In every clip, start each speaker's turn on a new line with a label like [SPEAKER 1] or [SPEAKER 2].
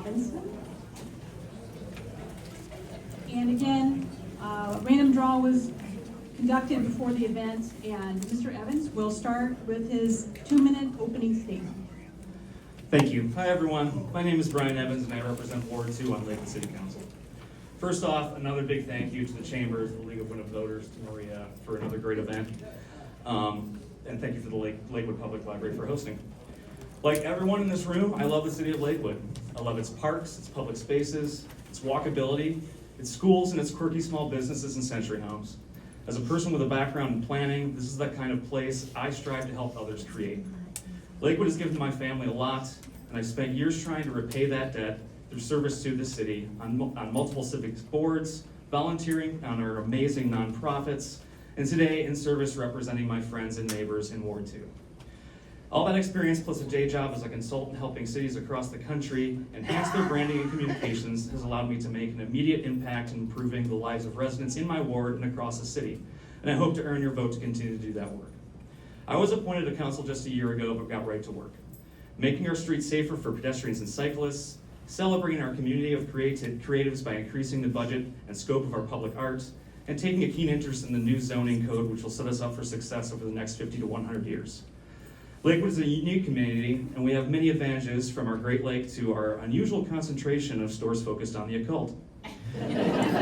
[SPEAKER 1] Robinson. And again, a random draw was conducted before the event, and Mr. Evans will start with his 2-minute opening statement.
[SPEAKER 2] Thank you. Hi, everyone. My name is Brian Evans, and I represent Ward 2 on Lakewood City Council. First off, another big thank you to the Chambers, the League of Women Voters, to Maria for another great event. And thank you for the Lakewood Public Library for hosting. Like everyone in this room, I love the city of Lakewood. I love its parks, its public spaces, its walkability, its schools, and its quirky small businesses and century homes. As a person with a background in planning, this is that kind of place I strive to help others create. Lakewood has given my family a lot, and I've spent years trying to repay that debt through service to the city on multiple civic boards, volunteering on our amazing nonprofits, and today in service representing my friends and neighbors in Ward 2. All that experience plus a day job as a consultant helping cities across the country enhance their branding and communications has allowed me to make an immediate impact in improving the lives of residents in my ward and across the city, and I hope to earn your vote to continue to do that work. I was appointed to council just a year ago, but got right to work. Making our streets safer for pedestrians and cyclists, celebrating our community of creatives by increasing the budget and scope of our public arts, and taking a keen interest in the new zoning code, which will set us up for success over the next 50 to 100 years. Lakewood is a unique community, and we have many advantages from our Great Lake to our unusual concentration of stores focused on the occult.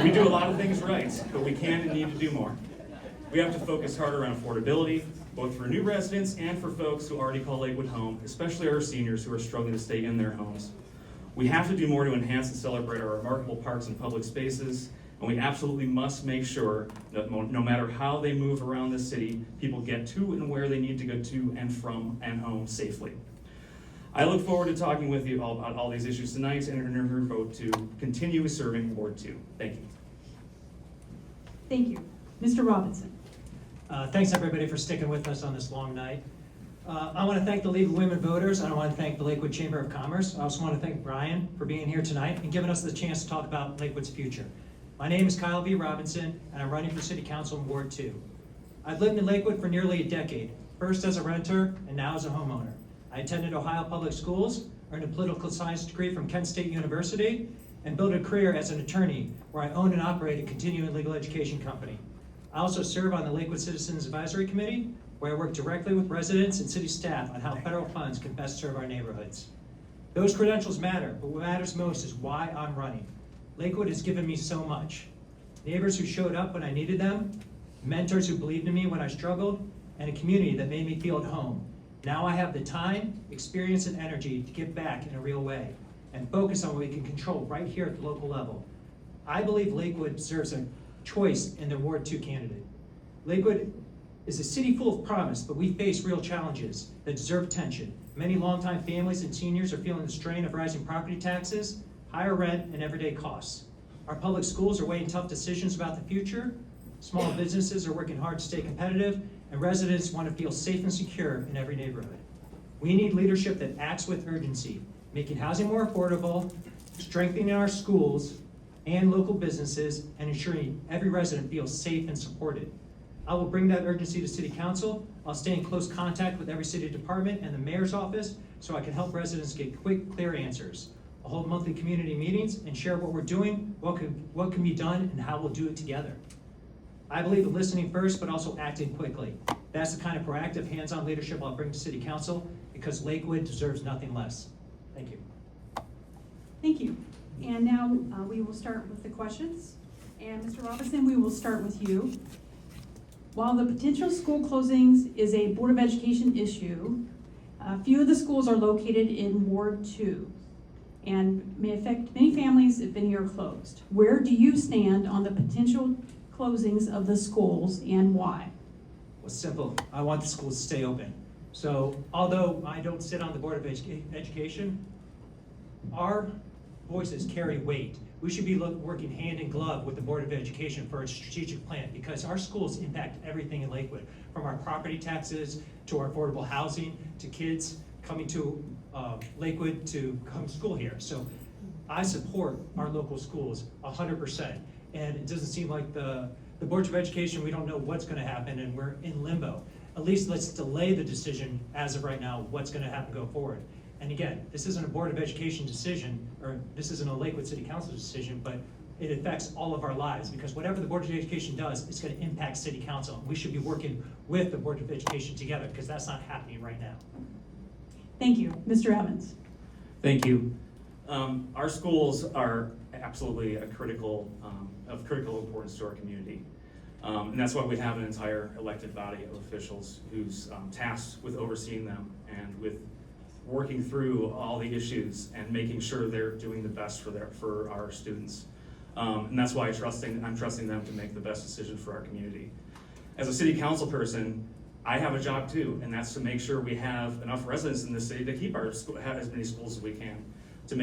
[SPEAKER 2] We do a lot of things right, but we can and need to do more. We have to focus harder on affordability, both for new residents and for folks who already call Lakewood home, especially our seniors who are struggling to stay in their homes. We have to do more to enhance and celebrate our remarkable parks and public spaces, and we absolutely must make sure that no matter how they move around the city, people get to and where they need to go to and from and home safely. I look forward to talking with you all about all these issues tonight and earn your vote to continue serving Ward 2. Thank you.
[SPEAKER 1] Thank you. Mr. Robinson.
[SPEAKER 3] Thanks everybody for sticking with us on this long night. I want to thank the League of Women Voters, and I want to thank the Lakewood Chamber of Commerce. I also want to thank Brian for being here tonight and giving us the chance to talk about Lakewood's future. My name is Kyle V. Robinson, and I'm running for City Council in Ward 2. I've lived in Lakewood for nearly a decade, first as a renter and now as a homeowner. I attended Ohio Public Schools, earned a political science degree from Kent State University, and built a career as an attorney where I own and operate a continuing legal education company. I also serve on the Lakewood Citizens Advisory Committee, where I work directly with residents and city staff on how federal funds can best serve our neighborhoods. Those credentials matter, but what matters most is why I'm running. Lakewood has given me so much. Neighbors who showed up when I needed them, mentors who believed in me when I struggled, and a community that made me feel at home. Now I have the time, experience, and energy to give back in a real way and focus on what we can control right here at the local level. I believe Lakewood deserves a choice in their Ward 2 candidate. Lakewood is a city full of promise, but we face real challenges that deserve attention. Many longtime families and seniors are feeling the strain of rising property taxes, higher rent, and everyday costs. Our public schools are weighing tough decisions about the future. Small businesses are working hard to stay competitive, and residents want to feel safe and secure in every neighborhood. We need leadership that acts with urgency, making housing more affordable, strengthening our schools and local businesses, and ensuring every resident feels safe and supported. I will bring that urgency to City Council. I'll stay in close contact with every city department and the mayor's office so I can help residents get quick, clear answers. I'll hold monthly community meetings and share what we're doing, what can be done, and how we'll do it together. I believe in listening first, but also acting quickly. That's the kind of proactive, hands-on leadership I'll bring to City Council because Lakewood deserves nothing less. Thank you.
[SPEAKER 1] Thank you. And now we will start with the questions. And Mr. Robinson, we will start with you. While the potential school closings is a Board of Education issue, a few of the schools are located in Ward 2 and may affect many families if any are closed. Where do you stand on the potential closings of the schools and why?
[SPEAKER 3] Well, it's simple. I want the schools to stay open. So although I don't sit on the Board of Education, our voices carry weight. We should be working hand in glove with the Board of Education for a strategic plan because our schools impact everything in Lakewood, from our property taxes to our affordable housing to kids coming to Lakewood to come to school here. So I support our local schools 100%. And it doesn't seem like the Boards of Education, we don't know what's going to happen and we're in limbo. At least let's delay the decision as of right now, what's going to happen go forward. And again, this isn't a Board of Education decision, or this isn't a Lakewood City Council decision, but it affects all of our lives, because whatever the Board of Education does, it's going to impact City Council. We should be working with the Board of Education together, because that's not happening right now.
[SPEAKER 1] Thank you. Mr. Evans.
[SPEAKER 2] Thank you. Our schools are absolutely of critical importance to our community. And that's why we have an entire elected body of officials who's tasked with overseeing them and with working through all the issues and making sure they're doing the best for our students. And that's why I'm trusting them to make the best decision for our community. As a city council person, I have a job too, and that's to make sure we have enough residents in the city to keep our school, have as many schools as we can, to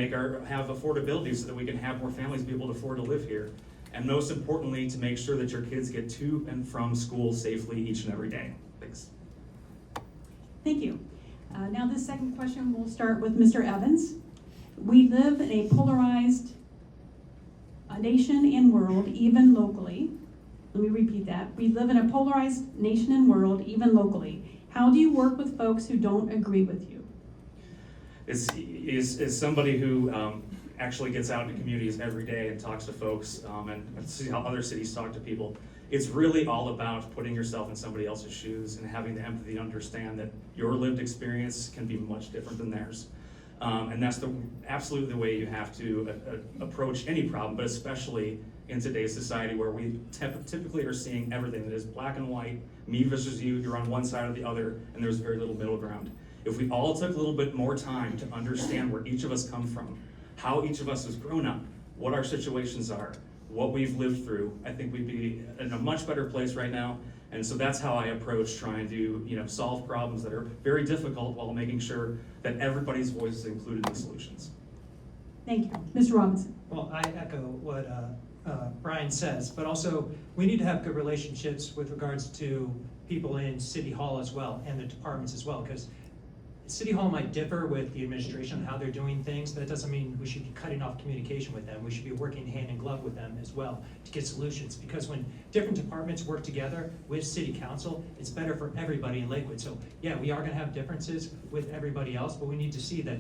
[SPEAKER 2] have affordability so that we can have more families be able to afford to live here. And most importantly, to make sure that your kids get to and from school safely each and every day. Thanks.
[SPEAKER 1] Thank you. Now this second question will start with Mr. Evans. We live in a polarized nation and world, even locally. Let me repeat that. We live in a polarized nation and world, even locally. How do you work with folks who don't agree with you?
[SPEAKER 2] Is somebody who actually gets out into communities every day and talks to folks and see how other cities talk to people. It's really all about putting yourself in somebody else's shoes and having the empathy to understand that your lived experience can be much different than theirs. And that's absolutely the way you have to approach any problem, but especially in today's society where we typically are seeing everything that is black and white, me versus you, you're on one side or the other, and there's very little middle ground. If we all took a little bit more time to understand where each of us come from, how each of us has grown up, what our situations are, what we've lived through, I think we'd be in a much better place right now. And so that's how I approach trying to solve problems that are very difficult while making sure that everybody's voice is included in the solutions.
[SPEAKER 1] Thank you. Mr. Robinson.
[SPEAKER 3] Well, I echo what Brian says, but also we need to have good relationships with regards to people in City Hall as well and the departments as well, because City Hall might differ with the administration on how they're doing things. That doesn't mean we should be cutting off communication with them. We should be working hand in glove with them as well to get solutions, because when different departments work together with City Council, it's better for everybody in Lakewood. So yeah, we are gonna have differences with everybody else, but we need to see that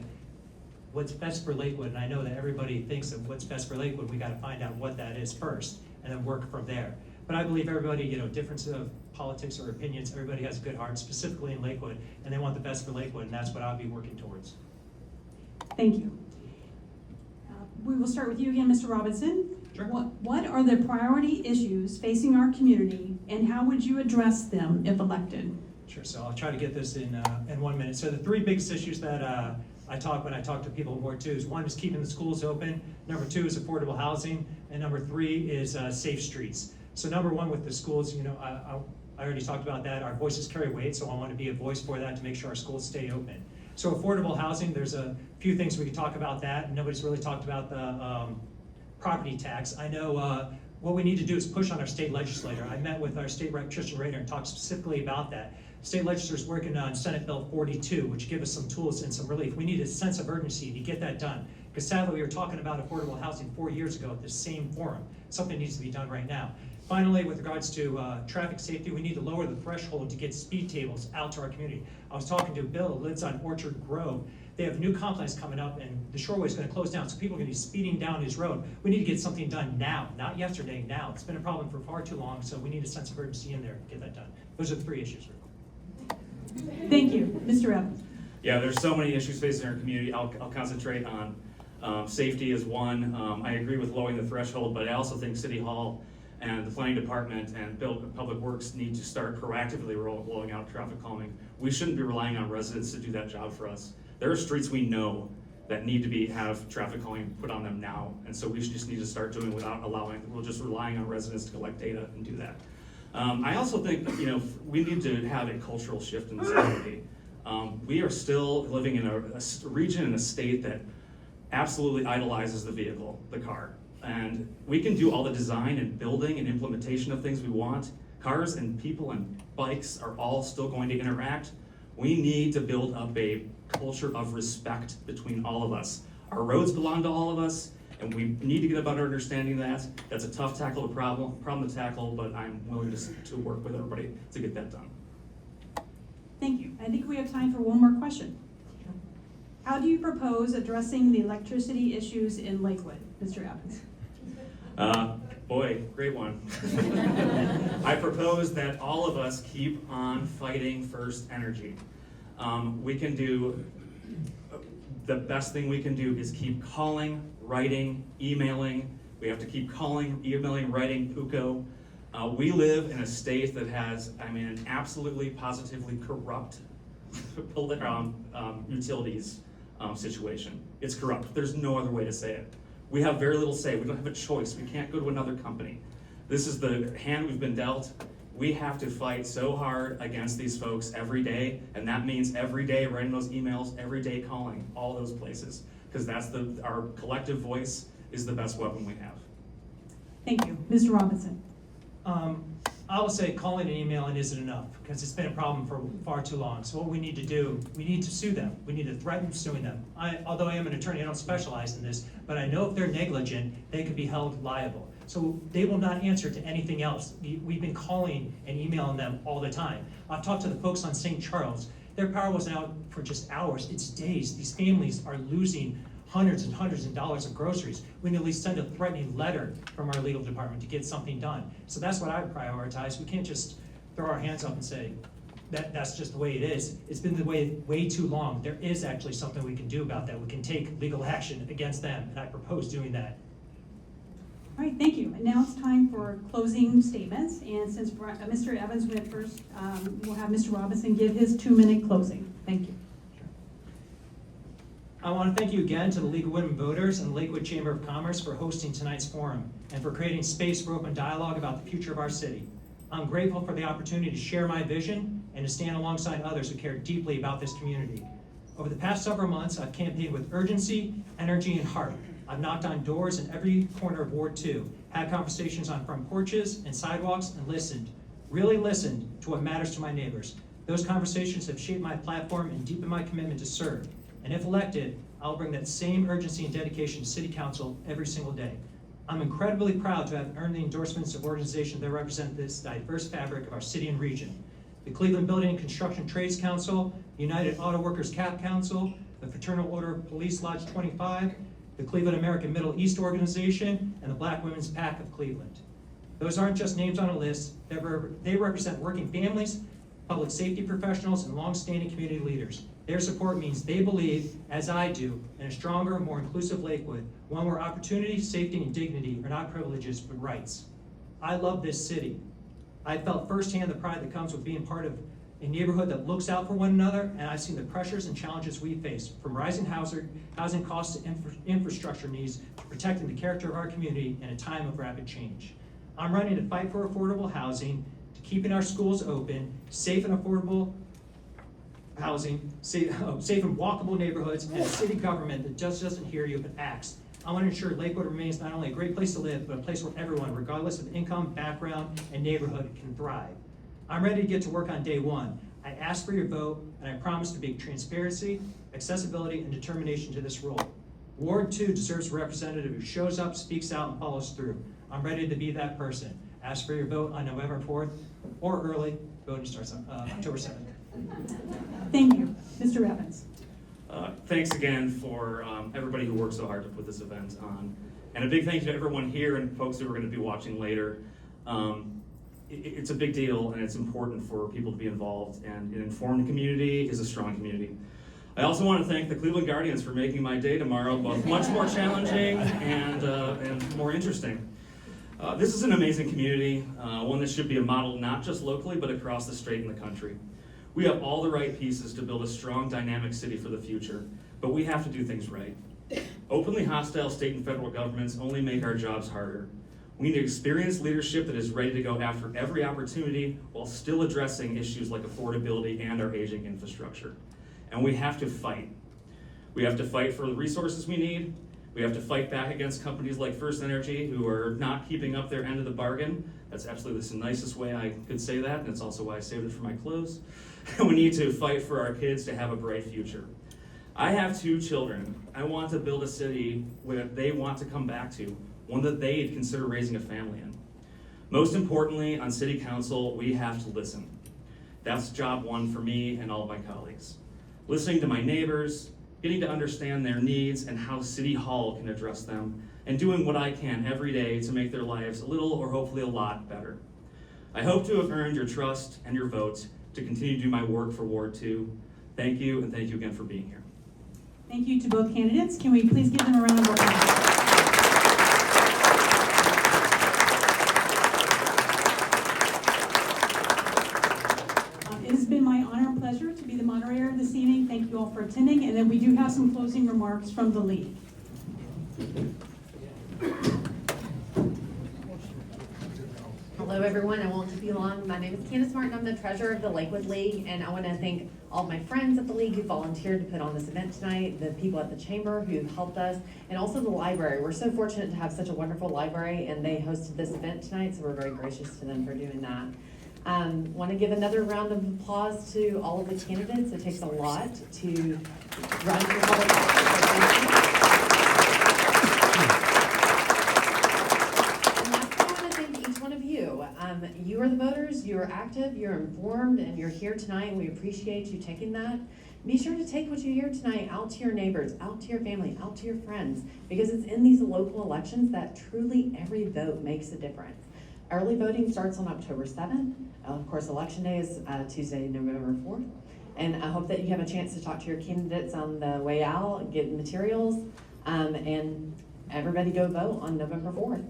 [SPEAKER 3] what's best for Lakewood, and I know that everybody thinks that what's best for Lakewood, we gotta find out what that is first and then work from there. But I believe everybody, difference of politics or opinions, everybody has a good heart, specifically in Lakewood, and they want the best for Lakewood, and that's what I'll be working towards.
[SPEAKER 1] Thank you. We will start with you again, Mr. Robinson.
[SPEAKER 3] Sure.
[SPEAKER 1] What are the priority issues facing our community, and how would you address them if elected?
[SPEAKER 3] Sure, so I'll try to get this in 1 minute. So the three biggest issues that when I talk to people in Ward 2 is, one is keeping the schools open, number 2 is affordable housing, and number 3 is safe streets. So number 1 with the schools, I already talked about that. Our voices carry weight, so I want to be a voice for that to make sure our schools stay open. So affordable housing, there's a few things we can talk about that. Nobody's really talked about the property tax. I know what we need to do is push on our state legislator. I met with our state rep Tristan Rader and talked specifically about that. State legislature is working on Senate Bill 42, which give us some tools and some relief. We need a sense of urgency to get that done. Because sadly, we were talking about affordable housing 4 years ago at the same forum. Something needs to be done right now. Finally, with regards to traffic safety, we need to lower the threshold to get speed tables out to our community. I was talking to Bill, who lives on Orchard Grove. They have a new complex coming up, and the Shoreway is going to close down, so people are going to be speeding down his road. We need to get something done now, not yesterday, now. It's been a problem for far too long, so we need a sense of urgency in there to get that done. Those are the 3 issues.
[SPEAKER 1] Thank you. Mr. Evans.
[SPEAKER 2] Yeah, there's so many issues facing our community. I'll concentrate on safety as one. I agree with lowering the threshold, but I also think City Hall and the planning department and public works need to start proactively rolling out traffic calming. We shouldn't be relying on residents to do that job for us. There are streets we know that need to have traffic calming put on them now, and so we just need to start doing we're just relying on residents to collect data and do that. I also think we need to have a cultural shift in this community. We are still living in a region and a state that absolutely idolizes the vehicle, the car. And we can do all the design and building and implementation of things we want. Cars and people and bikes are all still going to interact. We need to build up a culture of respect between all of us. Our roads belong to all of us, and we need to get a better understanding of that. That's a tough problem to tackle, but I'm willing to work with everybody to get that done.
[SPEAKER 1] Thank you. I think we have time for one more question. How do you propose addressing the electricity issues in Lakewood, Mr. Evans?
[SPEAKER 2] Boy, great one. I propose that all of us keep on fighting First Energy. We can do, the best thing we can do is keep calling, writing, emailing. We have to keep calling, emailing, writing, PUCO. We live in a state that has, an absolutely, positively corrupt utilities situation. It's corrupt. There's no other way to say it. We have very little say. We don't have a choice. We can't go to another company. This is the hand we've been dealt. We have to fight so hard against these folks every day, and that means every day writing those emails, every day calling all those places, because that's our collective voice is the best weapon we have.
[SPEAKER 1] Thank you. Mr. Robinson?
[SPEAKER 3] I will say calling and emailing isn't enough, because it's been a problem for far too long. So what we need to do, we need to sue them. We need to threaten suing them. Although I am an attorney, I don't specialize in this, but I know if they're negligent, they could be held liable. So they will not answer to anything else. We've been calling and emailing them all the time. I've talked to the folks on St. Charles. Their power wasn't out for just hours, it's days. These families are losing hundreds and hundreds of dollars of groceries. We need to at least send a threatening letter from our legal department to get something done. So that's what I would prioritize. We can't just throw our hands up and say, that's just the way it is. It's been the way too long. There is actually something we can do about that. We can take legal action against them, and I propose doing that.
[SPEAKER 1] All right, thank you. And now it's time for closing statements. And since Mr. Evans went first, we'll have Mr. Robinson give his 2-minute closing. Thank you.
[SPEAKER 3] I want to thank you again to the League of Women Voters and the Lakewood Chamber of Commerce for hosting tonight's forum and for creating space for open dialogue about the future of our city. I'm grateful for the opportunity to share my vision and to stand alongside others who care deeply about this community. Over the past several months, I've campaigned with urgency, energy, and heart. I've knocked on doors in every corner of Ward 2, had conversations on front porches and sidewalks, and listened, really listened to what matters to my neighbors. Those conversations have shaped my platform and deepened my commitment to serve. And if elected, I'll bring that same urgency and dedication to City Council every single day. I'm incredibly proud to have earned the endorsements of organizations that represent this diverse fabric of our city and region. The Cleveland Building and Construction Trades Council, the United Auto Workers CAP Council, the Fraternal Order of Police Lodge 25, the Cleveland American Middle East Organization, and the Black Women's PAC of Cleveland. Those aren't just names on a list. They represent working families, public safety professionals, and long-standing community leaders. Their support means they believe, as I do, in a stronger, more inclusive Lakewood, one where opportunity, safety, and dignity are not privileges but rights. I love this city. I felt firsthand the pride that comes with being part of a neighborhood that looks out for one another, and I've seen the pressures and challenges we face, from rising housing costs to infrastructure needs to protecting the character of our community in a time of rapid change. I'm running to fight for affordable housing, to keeping our schools open, safe and affordable housing, safe and walkable neighborhoods, and a city government that just doesn't hear you but acts. I want to ensure Lakewood remains not only a great place to live, but a place where everyone, regardless of income, background, and neighborhood, can thrive. I'm ready to get to work on day one. I ask for your vote, and I promise to bring transparency, accessibility, and determination to this role. Ward 2 deserves a representative who shows up, speaks out, and follows through. I'm ready to be that person. Ask for your vote on November 4th, or early. Voting starts on October 7th.
[SPEAKER 1] Thank you. Mr. Evans.
[SPEAKER 2] Thanks again for everybody who worked so hard to put this event on. And a big thank you to everyone here and folks who are going to be watching later. It's a big deal, and it's important for people to be involved, and an informed community is a strong community. I also want to thank the Cleveland Guardians for making my day tomorrow both much more challenging and more interesting. This is an amazing community, one that should be a model not just locally, but across the state and the country. We have all the right pieces to build a strong, dynamic city for the future, but we have to do things right. Openly hostile state and federal governments only make our jobs harder. We need experienced leadership that is ready to go after every opportunity while still addressing issues like affordability and our aging infrastructure. And we have to fight. We have to fight for the resources we need. We have to fight back against companies like First Energy who are not keeping up their end of the bargain. That's absolutely the nicest way I could say that, and it's also why I saved it for my close. We need to fight for our kids to have a bright future. I have 2 children. I want to build a city where they want to come back to, one that they'd consider raising a family in. Most importantly, on City Council, we have to listen. That's job one for me and all of my colleagues. Listening to my neighbors, getting to understand their needs and how City Hall can address them, and doing what I can every day to make their lives a little or hopefully a lot better. I hope to have earned your trust and your vote to continue to do my work for Ward 2. Thank you, and thank you again for being here.
[SPEAKER 1] Thank you to both candidates. Can we please give them a round of applause? It has been my honor and pleasure to be the moderator this evening. Thank you all for attending, and then we do have some closing remarks from the league.
[SPEAKER 4] Hello, everyone. I won't keep you long. My name is Candace Martin. I'm the treasurer of the Lakewood League, and I want to thank all of my friends at the league who volunteered to put on this event tonight, the people at the chamber who helped us, and also the library. We're so fortunate to have such a wonderful library, and they hosted this event tonight, so we're very gracious to them for doing that. Want to give another round of applause to all of the candidates. It takes a lot to run for public office. You are the voters, you are active, you're informed, and you're here tonight, and we appreciate you taking that. Be sure to take what you hear tonight out to your neighbors, out to your family, out to your friends, because it's in these local elections that truly every vote makes a difference. Early voting starts on October 7th. Of course, Election Day is Tuesday, November 4th. And I hope that you have a chance to talk to your candidates on the way out, get materials, and everybody go vote on November 4th.